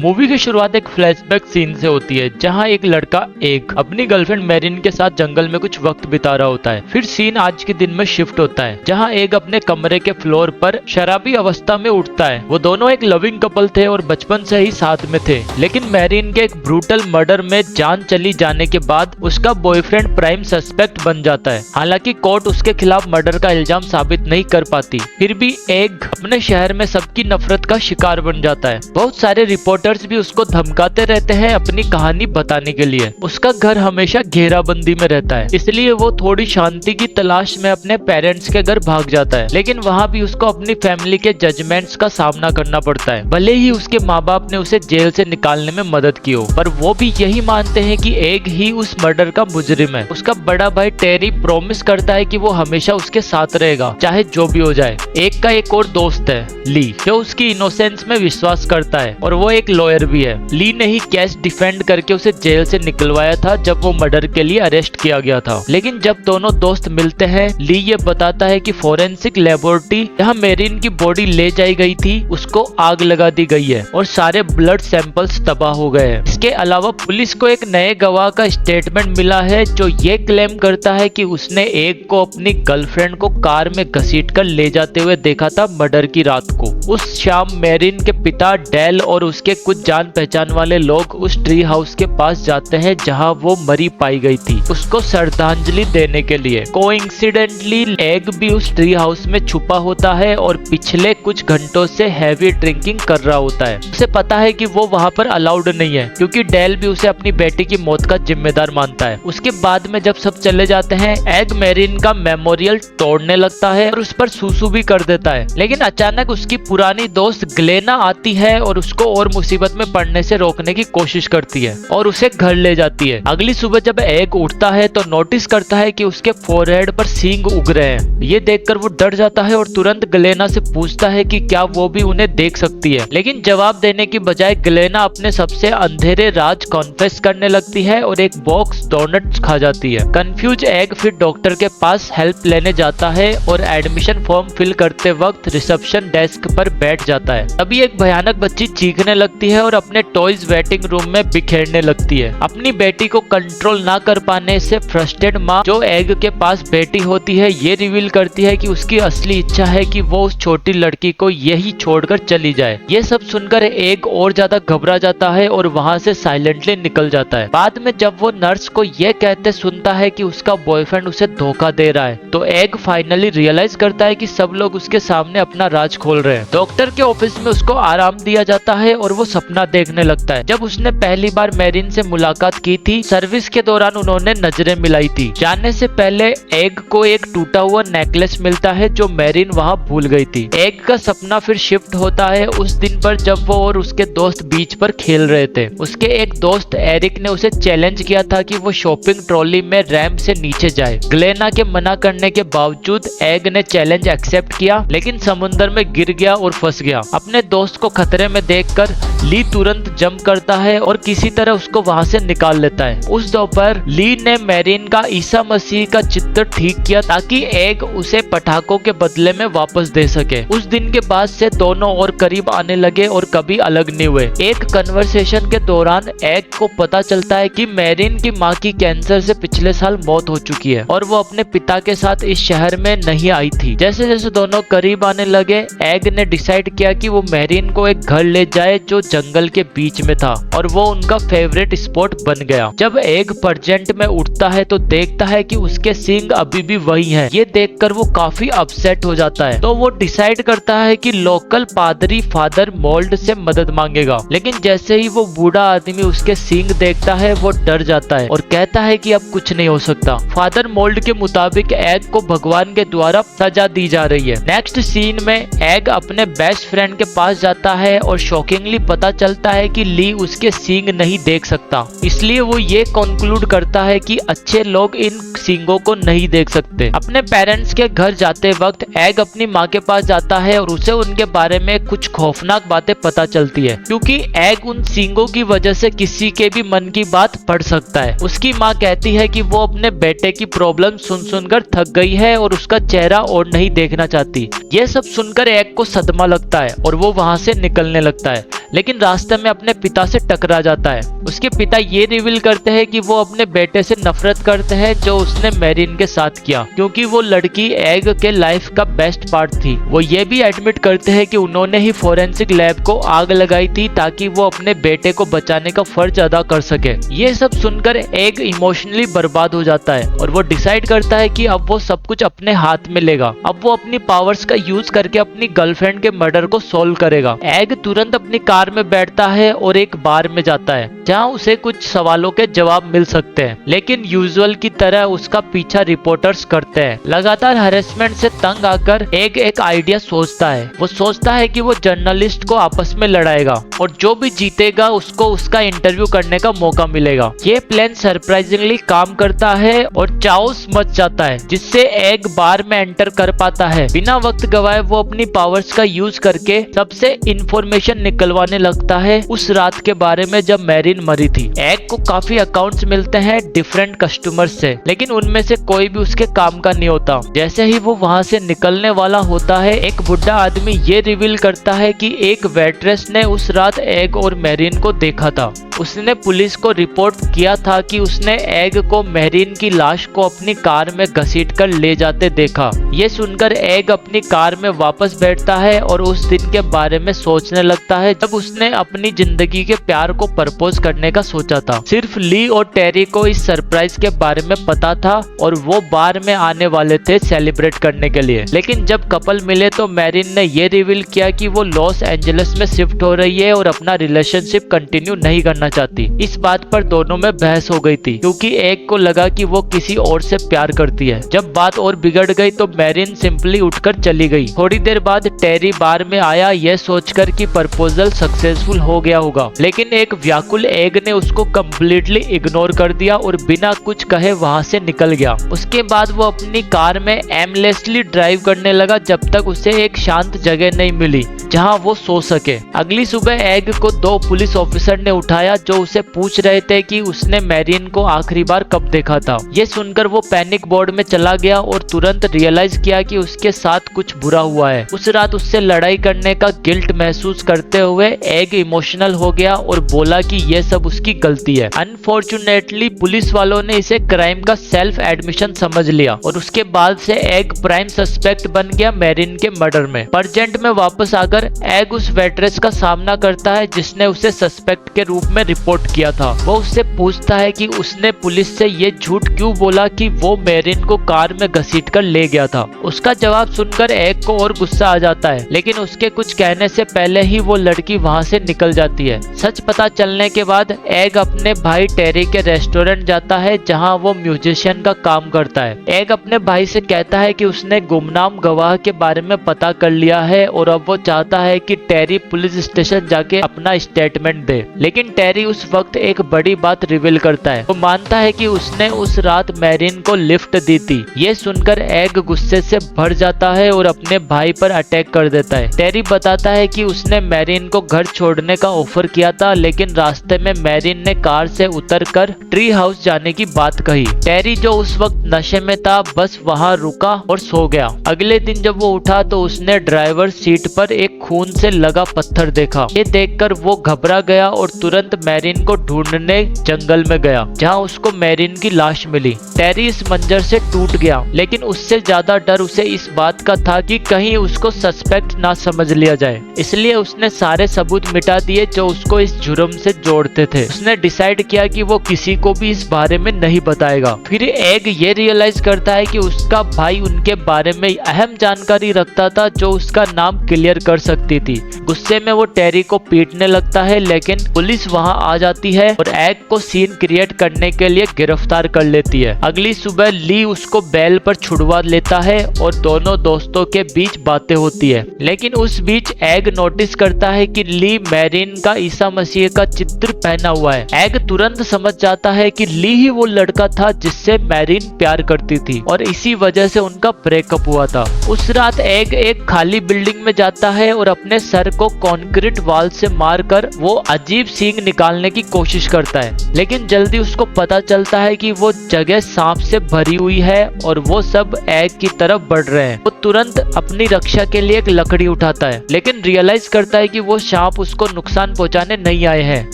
Movie की शुरुआत एक फ्लैशबैक सीन से होती है जहां एक लड़का एक अपनी गर्लफ्रेंड मैरिन के साथ जंगल में कुछ वक्त बिता रहा होता है। फिर सीन आज के दिन में शिफ्ट होता है जहां एक अपने कमरे के फ्लोर पर शराबी अवस्था में उठता है। वो दोनों एक लविंग कपल थे और बचपन से ही साथ में थे, लेकिन मैरिन के एक ब्रूटल मर्डर में जान चली जाने के बाद उसका बॉयफ्रेंड प्राइम सस्पेक्ट बन जाता है। हालांकि कोर्ट उसके खिलाफ मर्डर का इल्जाम साबित नहीं कर पाती, फिर भी एक अपने शहर में सबकी नफरत का शिकार बन जाता है। बहुत सारे रिपोर्टर्स भी उसको धमकाते रहते हैं अपनी कहानी बताने के लिए। उसका घर हमेशा घेराबंदी में रहता है, इसलिए वो थोड़ी शांति की तलाश में अपने पेरेंट्स के घर भाग जाता है, लेकिन वहाँ भी उसको अपनी फैमिली के जजमेंट्स का सामना करना पड़ता है। भले ही उसके माँ बाप ने उसे जेल से निकालने में मदद की हो, पर वो भी यही मानते हैं कि एग ही उस मर्डर का मुजरिम है। उसका बड़ा भाई टेरी प्रॉमिस करता है कि वो हमेशा उसके साथ रहेगा, चाहे जो भी हो जाए। एग का एक और दोस्त है ली, जो उसकी इनोसेंस में विश्वास करता है और वो एक लॉयर भी है। ली ने ही केस डिफेंड करके उसे जेल से निकलवाया था जब वो मर्डर के लिए अरेस्ट किया गया था। लेकिन जब दोनों दोस्त मिलते हैं, ली ये बताता है कि फोरेंसिक लेबोरेटरी जहां मेरिन की बॉडी ले जाई गई थी उसको आग लगा दी गई है और सारे ब्लड सैंपल्स तबाह हो गए हैं। इसके अलावा पुलिस को एक नए गवाह का स्टेटमेंट मिला है जो ये क्लेम करता है कि उसने एग को अपनी गर्लफ्रेंड को कार में घसीट कर ले जाते हुए देखा था मर्डर की रात को। उस शाम मेरिन के पिता डेल और उसके कुछ जान पहचान वाले लोग उस ट्री हाउस के पास जाते हैं जहां वो मरी पाई गई थी, उसको श्रद्धांजलि देने के लिए। कोइंसिडेंटली एग भी उस ट्री हाउस में छुपा होता है और पिछले कुछ घंटों से हैवी ड्रिंकिंग कर रहा होता है। उसे पता है कि वो वहां पर अलाउड नहीं है, क्योंकि डेल भी उसे अपनी बेटी की मौत का जिम्मेदार मानता है। उसके बाद में जब सब चले जाते हैं, एग मेरिन का मेमोरियल तोड़ने लगता है और उस पर सूसू भी कर देता है। लेकिन अचानक उसकी पुरानी दोस्त ग्लेना आती है और उसको और मुसीबत में पड़ने से रोकने की कोशिश करती है और उसे घर ले जाती है। अगली सुबह जब एग उठता है तो नोटिस करता है कि उसके फोरहेड पर सींग उग रहे हैं। ये देखकर वो डर जाता है और तुरंत ग्लेना से पूछता है कि क्या वो भी उन्हें देख सकती है, लेकिन जवाब देने की बजाय ग्लेना अपने सबसे अंधेरे राज कॉन्फेस करने लगती है और एक बॉक्स डोनट्स खा जाती है। कंफ्यूज एग फिर डॉक्टर के पास हेल्प लेने जाता है और एडमिशन फॉर्म फिल करते वक्त रिसेप्शन डेस्क पर बैठ जाता है। तभी एक भयानक बच्ची चीखने लगती है और अपने टॉयज वेटिंग रूम में बिखेरने लगती है। अपनी बेटी को कंट्रोल ना कर पाने से फ्रस्ट्रेटेड माँ जो एग के पास बैठी होती है, ये रिवील करती है कि उसकी असली इच्छा है कि वो उस छोटी लड़की को यही छोड़कर चली जाए। ये सब सुनकर एग और ज्यादा घबरा जाता है और वहाँ से साइलेंटली निकल जाता है। बाद में जब वो नर्स को ये कहते सुनता है कि उसका बॉयफ्रेंड उसे धोखा दे रहा है, तो एग फाइनली रियलाइज करता है कि सब लोग उसके सामने अपना राज खोल रहे हैं। डॉक्टर के ऑफिस में उसको आराम दिया जाता है और वो सपना देखने लगता है जब उसने पहली बार मेरिन से मुलाकात की थी। सर्विस के दौरान उन्होंने नजरें मिलाई थी। जाने से पहले एग को एक टूटा हुआ नेकलेस मिलता है जो मेरिन वहाँ भूल गई थी। एग का सपना फिर शिफ्ट होता है उस दिन पर जब वो और उसके दोस्त बीच पर खेल रहे थे। उसके एक दोस्त एरिक ने उसे चैलेंज किया था कि वो शॉपिंग ट्रॉली में रैंप से नीचे जाए। ग्लेना के मना करने के बावजूद एग ने चैलेंज एक्सेप्ट किया, लेकिन समुद्र में गिर गया और फंस गया। अपने दोस्त को खतरे में देखकर ली तुरंत जंप करता है और किसी तरह उसको वहां से निकाल लेता है। उस दोपहर ली ने मेरिन का ईसा मसीह का चित्र ठीक किया ताकि एग उसे पटाखों के बदले में वापस दे सके। उस दिन के बाद से दोनों और करीब आने लगे और कभी अलग नहीं हुए। एक कन्वर्सेशन के दौरान एग को पता चलता है कि मेरिन की माँ की कैंसर से पिछले साल मौत हो चुकी है और वो अपने पिता के साथ इस शहर में नहीं आई थी। जैसे जैसे दोनों करीब आने लगे, एग ने डिसाइड किया कि वो मेरिन को एक घर ले जाए जो जंगल के बीच में था और वो उनका फेवरेट स्पॉट बन गया। जब एग प्रेजेंट में उठता है तो देखता है कि उसके सींग अभी भी वही हैं। ये देखकर वो काफी अपसेट हो जाता है, तो वो डिसाइड करता है कि लोकल पादरी फादर मोल्ड से मदद मांगेगा। लेकिन जैसे ही वो बूढ़ा आदमी उसके सींग देखता है, वो डर जाता है और कहता है कि अब कुछ नहीं हो सकता। फादर मोल्ड के मुताबिक एग को भगवान के द्वारा सजा दी जा रही है। नेक्स्ट सीन में एग अपने बेस्ट फ्रेंड के पास जाता है और शॉकिंगली पता चलता है कि ली उसके सींग नहीं देख सकता। इसलिए वो ये कंक्लूड करता है कि अच्छे लोग इन सींगों को नहीं देख सकते। अपने पेरेंट्स के घर जाते वक्त एग अपनी माँ के पास जाता है और उसे उनके बारे में कुछ खौफनाक बातें पता चलती है, क्योंकि एग उन सींगों की वजह से किसी के भी मन की बात पढ़ सकता है। उसकी माँ कहती है कि वो अपने बेटे की प्रॉब्लम सुन सुनकर थक गई है और उसका चेहरा और नहीं देखना चाहती। ये सब सुनकर एग को सदमा लगता है और वो वहाँ से निकलने लगता है। लेकिन लेकिन रास्ते में अपने पिता से टकरा जाता है। उसके पिता ये रिवील करते हैं कि वो अपने बेटे से नफरत करते हैं जो उसने मैरिन के साथ किया, क्योंकि वो लड़की एग के लाइफ का बेस्ट पार्ट थी। वो ये भी एडमिट करते हैं कि उन्होंने ही फोरेंसिक लैब को आग लगाई थी ताकि वो अपने बेटे को बचाने का फर्ज अदा कर सके। ये सब सुनकर एग इमोशनली बर्बाद हो जाता है और वो डिसाइड करता है कि अब वो सब कुछ अपने हाथ में लेगा। अब वो अपनी पावर्स का यूज करके अपनी गर्लफ्रेंड के मर्डर को सोल्व करेगा। एग तुरंत अपनी कार में बैठता है और एक बार में जाता है जहाँ उसे कुछ सवालों के जवाब मिल सकते हैं, लेकिन यूजुअल की तरह उसका पीछा रिपोर्टर्स करते हैं। लगातार हरेसमेंट से तंग आकर एग एक आइडिया सोचता है। वो सोचता है कि वो जर्नलिस्ट को आपस में लड़ाएगा और जो भी जीतेगा उसको उसका इंटरव्यू करने का मौका मिलेगा। ये प्लान सरप्राइजिंगली काम करता है और चाओस मच जाता है, जिससे एग बार में एंटर कर पाता है। बिना वक्त गवाए वो अपनी पावर्स का यूज करके सबसे इंफॉर्मेशन निकलवाने लगता है उस रात के बारे में जब मैरिन मरी थी। एग को काफी अकाउंट्स मिलते हैं डिफरेंट कस्टमर्स से, लेकिन उनमें से कोई भी उसके काम का नहीं होता। जैसे ही वो वहाँ से निकलने वाला होता है, एक बुढ़ा आदमी ये रिवील करता है कि एक वेट्रेस ने उस रात एग और मैरिन को देखा था। उसने पुलिस को रिपोर्ट किया था कि उसने एग को मैरिन की लाश को अपनी कार में घसीटकर ले जाते देखा। ये सुनकर एग अपनी कार में वापस बैठता है और उस दिन के बारे में सोचने लगता है जब उसने अपनी जिंदगी के प्यार को प्रपोज करने का सोचा था। सिर्फ ली और टेरी को इस सरप्राइज के बारे में पता था और वो बार में आने वाले थे सेलिब्रेट करने के लिए। लेकिन जब कपल मिले तो मैरिन ने ये रिवील किया कि वो लॉस एंजलिस में शिफ्ट हो रही है और अपना रिलेशनशिप कंटिन्यू नहीं करना चाहती। इस बात पर दोनों में बहस हो गई थी, क्योंकि एक को लगा कि वो किसी और से प्यार करती है। जब बात और बिगड़ गई तो मैरिन सिंपली उठकर चली गई। थोड़ी देर बाद टेरी बार में आया, यह सोचकर कि प्रपोजल सक्सेसफुल हो गया होगा, लेकिन एक व्याकुल एग ने उसको कम्प्लीटली इग्नोर कर दिया और बिना कुछ कहे वहाँ से निकल गया। उसके बाद वो अपनी कार में एमलेसली ड्राइव करने लगा जब तक उसे एक शांत जगह नहीं मिली जहाँ वो सो सके। अगली सुबह एग को दो पुलिस ऑफिसर ने उठाया जो उसे पूछ रहे थे कि उसने मैरिन को आखिरी बार कब देखा था। ये सुनकर वो पैनिक बोर्ड में चला गया और तुरंत रियलाइज किया कि उसके साथ कुछ बुरा हुआ है। उस रात उससे लड़ाई करने का गिल्ट महसूस करते हुए एग इमोशनल हो गया और बोला कि ये सब उसकी गलती है। अनफॉर्चुनेटली पुलिस वालों ने इसे क्राइम का सेल्फ एडमिशन समझ लिया और उसके बाद से एग प्राइम सस्पेक्ट बन गया मैरिन के मर्डर में। प्रेजेंट में वापस आकर एग उस वेट्रेस का सामना करता है जिसने उसे सस्पेक्ट के रूप में रिपोर्ट किया था। वो उससे पूछता है कि उसने पुलिस से ये झूठ क्यों बोला कि वो मैरिन को कार में घसीटकर ले गया था। उसका जवाब सुनकर एग को और गुस्सा आ जाता है, लेकिन उसके कुछ कहने से पहले ही वो लड़की वहाँ से निकल जाती है। सच पता चलने के बाद एग अपने भाई टेरी के रेस्टोरेंट जाता है जहाँ वो म्यूजिशियन का काम करता है। एग अपने भाई से कहता है कि उसने गुमनाम गवाह के बारे में पता कर लिया है और अब वो चाहता है कि टेरी पुलिस स्टेशन जाके अपना स्टेटमेंट दे। लेकिन टेरी उस वक्त एक बड़ी बात रिवील करता है। वो मानता है कि उसने उस रात मैरिन को लिफ्ट दी थी। ये सुनकर एग गुस्से से भर जाता है और अपने भाई पर अटैक कर देता है। टेरी बताता है कि उसने मैरिन को घर छोड़ने का ऑफर किया था, लेकिन रास्ते में मैरिन ने कार से उतरकर ट्री हाउस जाने की बात कही। टेरी जो उस वक्त नशे में था बस वहाँ रुका और सो गया। अगले दिन जब वो उठा तो उसने ड्राइवर सीट पर एक खून से लगा पत्थर देखा। ये देखकर वो घबरा गया और तुरंत मैरिन को ढूंढने जंगल में गया, जहाँ उसको मैरिन की लाश मिली। टेरी इस मंजर से टूट गया, लेकिन उससे ज्यादा डर उसे इस बात का था कि कहीं उसको सस्पेक्ट ना समझ लिया जाए। इसलिए उसने सारे सबूत मिटा दिए जो उसको इस जुर्म से जोड़ते थे। उसने डिसाइड किया कि वो किसी को भी इस बारे में नहीं बताएगा। फिर एग ये रियलाइज करता है कि उसका भाई उनके बारे में अहम जानकारी रखता था जो उसका नाम क्लियर कर सकती थी। गुस्से में वो टेरी को पीटने लगता है, लेकिन पुलिस वहां आ जाती है और एग को सीन क्रिएट करने के लिए गिरफ्तार कर लेती है। अगली सुबह ली उसको बेल पर छुड़वा लेता है और दोनों दोस्तों के बीच बातें होती है। लेकिन उस बीच एग नोटिस करता है कि ली मैरिन का ईसा मसीह का चित्र पहना हुआ है। एग तुरंत समझ जाता है कि ली ही वो लड़का था जिससे मैरिन प्यार करती थी और इसी वजह से उनका ब्रेकअप हुआ था। उस रात एग एक खाली बिल्डिंग में जाता है और अपने सर को कंक्रीट वॉल से मारकर वो अजीब सींग निकालने की कोशिश करता है, लेकिन जल्दी उसको पता चलता है कि वो जगह सांप से भरी हुई है और वो सब एग की तरफ बढ़ रहे हैं। वो तुरंत अपनी रक्षा के लिए एक लकड़ी उठाता है, लेकिन रियलाइज करता है कि वो सांप उसको नुकसान पहुंचाने नहीं आए हैं,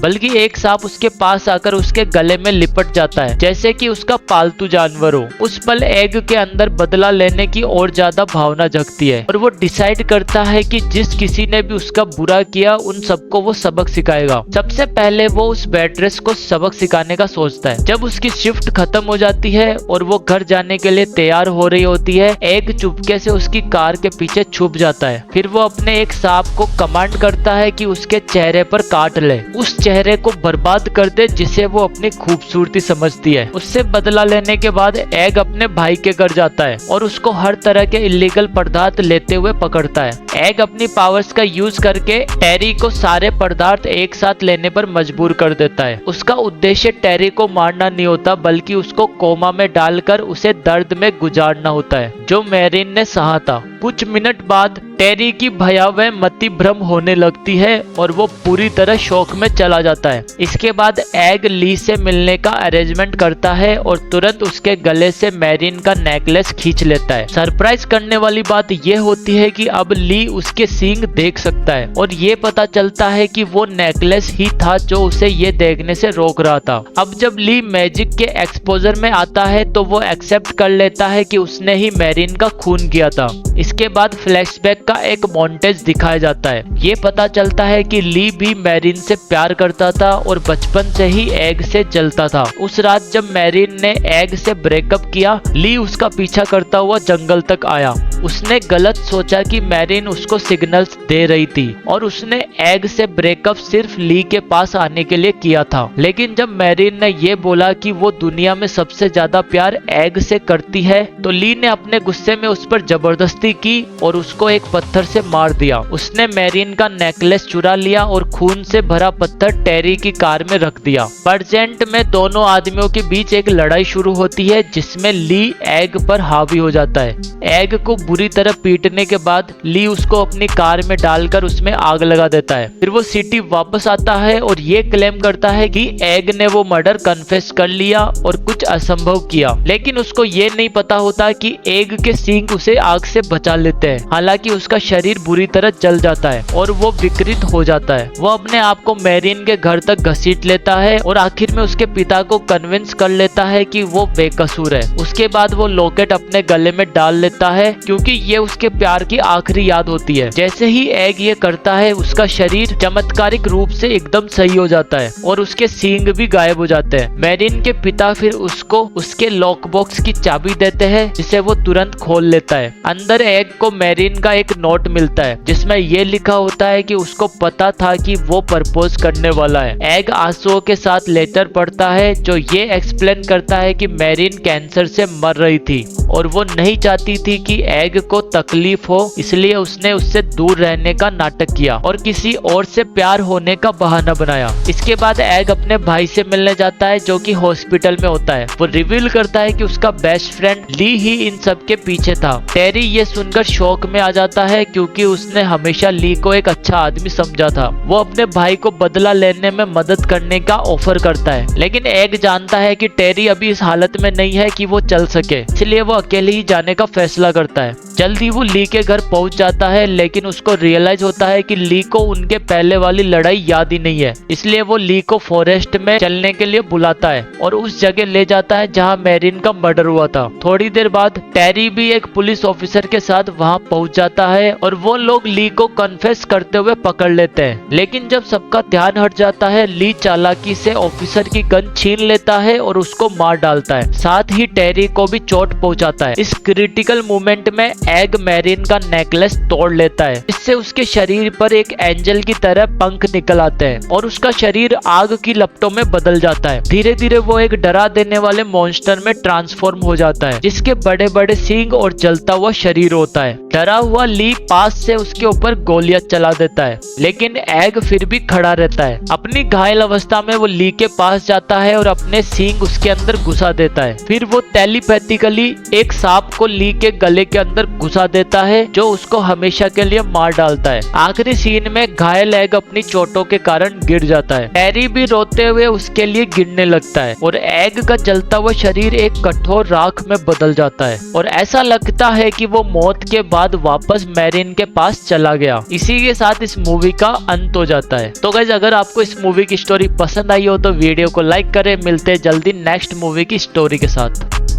बल्कि एक सांप उसके पास आकर उसके गले में लिपट जाता है जैसे कि उसका पालतू जानवर हो। उस पल एग के अंदर बदला लेने की और ज्यादा भावना जगती है और वो डिसाइड करता है कि जिस किसी ने भी उसका बुरा किया उन सबको वो सबक सिखाएगा। सबसे पहले वो उस वेट्रेस को सबक सिखाने का सोचता है। जब उसकी शिफ्ट खत्म हो जाती है और वो घर जाने के लिए तैयार हो रही होती है, एग चुपके से उसकी कार के पीछे छुप जाता है। फिर वो अपने एक सांप को कमांड करता है कि उसके चेहरे पर काट ले, उस चेहरे को बर्बाद कर दे जिसे वो अपनी खूबसूरती समझती है। उससे बदला लेने के बाद एग अपने भाई के घर जाता है और उसको हर तरह के इलीगल पदार्थ लेते हुए पकड़ता है। एग अपनी पावर्स का यूज करके टेरी को सारे पदार्थ एक साथ लेने पर मजबूर कर देता है। उसका उद्देश्य टेरी को मारना नहीं होता, बल्कि उसको कोमा में डालकर उसे दर्द में गुजारना होता है जो मैरिन ने सहा था। कुछ मिनट बाद टेरी की भयावह मति भ्रम होने लगती है और वो पूरी तरह शौक में चला जाता है। इसके बाद एग ली से मिलने का अरेंजमेंट करता है और तुरंत उसके गले से मैरिन का नेकलेस खींच लेता है। सरप्राइज करने वाली बात यह होती है कि अब ली उसके सींग देख सकता है और ये पता चलता है कि वो नेकलेस ही था जो उसे ये देखने से रोक रहा था। अब जब ली मैजिक के एक्सपोजर में आता है तो वो एक्सेप्ट कर लेता है कि उसने ही मैरिन का खून किया था। इसके बाद फ्लैशबैक का एक मॉन्टेज दिखाया जाता है। ये पता चलता है कि ली भी मैरिन से प्यार करता था और बचपन से ही एग से जलता था। उस रात जब मैरिन ने एग से ब्रेकअप किया, ली उसका पीछा करता हुआ जंगल तक आया। उसने गलत सोचा कि मैरिन उसको सिग्नल्स दे रही थी और उसने एग से ब्रेकअप सिर्फ ली के पास आने के लिए किया था। लेकिन जब मैरिन ने ये बोला कि वो दुनिया में सबसे ज्यादा प्यार एग से करती है, तो ली ने अपने गुस्से में उस पर जबरदस्ती की और उसको एक पत्थर से मार दिया। उसने मैरिन का नेकलेस चुरा लिया और खून से भरा पत्थर टेरी की कार में रख दिया। प्रेजेंट में दोनों आदमियों के बीच एक लड़ाई शुरू होती है जिसमें ली एग पर हावी हो जाता है। एग को बुरी तरह पीटने के बाद ली उसको अपनी कार में डालकर उसमें आग लगा देता है। फिर वो सिटी वापस आता है और ये क्लेम करता है कि एग ने वो मर्डर कन्फेस कर लिया और कुछ असंभव किया, लेकिन उसको ये नहीं पता होता कि एग के सींग उसे आग से बचा लेते हैं। हालांकि उसका शरीर बुरी तरह जल जाता है और वो विकृत हो जाता है। वो अपने आप को मैरिन के घर तक घसीट लेता है और आखिर में उसके पिता को कन्विंस कर लेता है कि वो बेकसूर है। उसके बाद वो लॉकेट अपने गले में डाल लेता है क्योंकि ये उसके प्यार की आखिरी याद होती है। जैसे ही एग ये करता है, उसका शरीर चमत्कारिक रूप से एकदम सही हो जाता है और उसके सींग भी गायब हो जाते हैं। मैरिन के पिता फिर उसको उसके लॉक बॉक्स की चाबी देते हैं जिसे वो तुरंत खोल लेता है। अंदर एग को मैरिन का एक नोट मिलता है जिसमें ये लिखा होता है कि उसको पता था कि वो प्रपोज करने वाला है। एग आंसुओं के साथ लेटर पढ़ता है जो ये एक्सप्लेन करता है कि मैरिन कैंसर से मर रही थी और वो नहीं चाहती थी कि एग को तकलीफ हो, इसलिए उसने उससे दूर रहने का नाटक किया और किसी और से प्यार होने का बहाना बनाया। इसके बाद एग अपने भाई से मिलने जाता है जो कि हॉस्पिटल में होता है। वो रिवील करता है कि उसका बेस्ट फ्रेंड ली ही इन सब के पीछे था। टेरी ये सुनकर शौक में आ जाता है क्योंकि उसने हमेशा ली को एक अच्छा आदमी समझा था। वो अपने भाई को बदला लेने में मदद करने का ऑफर करता है, लेकिन एग जानता है कि टेरी अभी इस हालत में नहीं है कि वो चल सके, इसलिए वो अकेले ही जाने का फैसला करता है। जल्दी वो ली के घर पहुंच जाता है, लेकिन उसको रियलाइज होता है कि ली को उनके पहले वाली लड़ाई याद ही नहीं है। इसलिए वो ली को फॉरेस्ट में चलने के लिए बुलाता है और उस जगह ले जाता है जहां मैरिन का मर्डर हुआ था। थोड़ी देर बाद टेरी भी एक पुलिस ऑफिसर के साथ वहां पहुंच जाता है और वो लोग ली को कन्फेस करते हुए पकड़ लेते हैं। लेकिन जब सबका ध्यान हट जाता है, ली चालाकी से ऑफिसर की गन छीन लेता है और उसको मार डालता है। साथ ही टेरी को भी चोट पहुंचाता है। इस क्रिटिकल मोमेंट में एग मैरिन का नेकलेस तोड़ लेता है, इससे उसके शरीर पर एक एंजल की तरह पंख निकल आते हैं और उसका शरीर आग की लपटों में बदल जाता है। धीरे धीरे वो एक डरा देने वाले मॉन्स्टर में ट्रांसफॉर्म हो जाता है जिसके बड़े बड़े सींग और जलता हुआ शरीर होता है। डरा हुआ ली पास से उसके ऊपर गोलियां चला देता है, लेकिन एग फिर भी खड़ा रहता है। अपनी घायल अवस्था में वो ली के पास जाता है और अपने सींग उसके अंदर घुसा देता है। फिर वो टेलीपैथिकली एक सांप को ली के गले के अंदर घुसा देता है, जो उसको हमेशा के लिए मार डालता है। आखिरी सीन में घायल एग अपनी चोटों के कारण गिर जाता है। हैरी भी रोते हुए उसके लिए गिरने लगता है और एग का जलता हुआ शरीर एक कठोर राख में बदल जाता है और ऐसा लगता है कि वो मौत के बाद वापस मैरिन के पास चला गया। इसी के साथ इस मूवी का अंत हो जाता है। तो गाइस, अगर आपको इस मूवी की स्टोरी पसंद आई हो तो वीडियो को लाइक करें। मिलते हैं जल्दी नेक्स्ट मूवी की स्टोरी के साथ।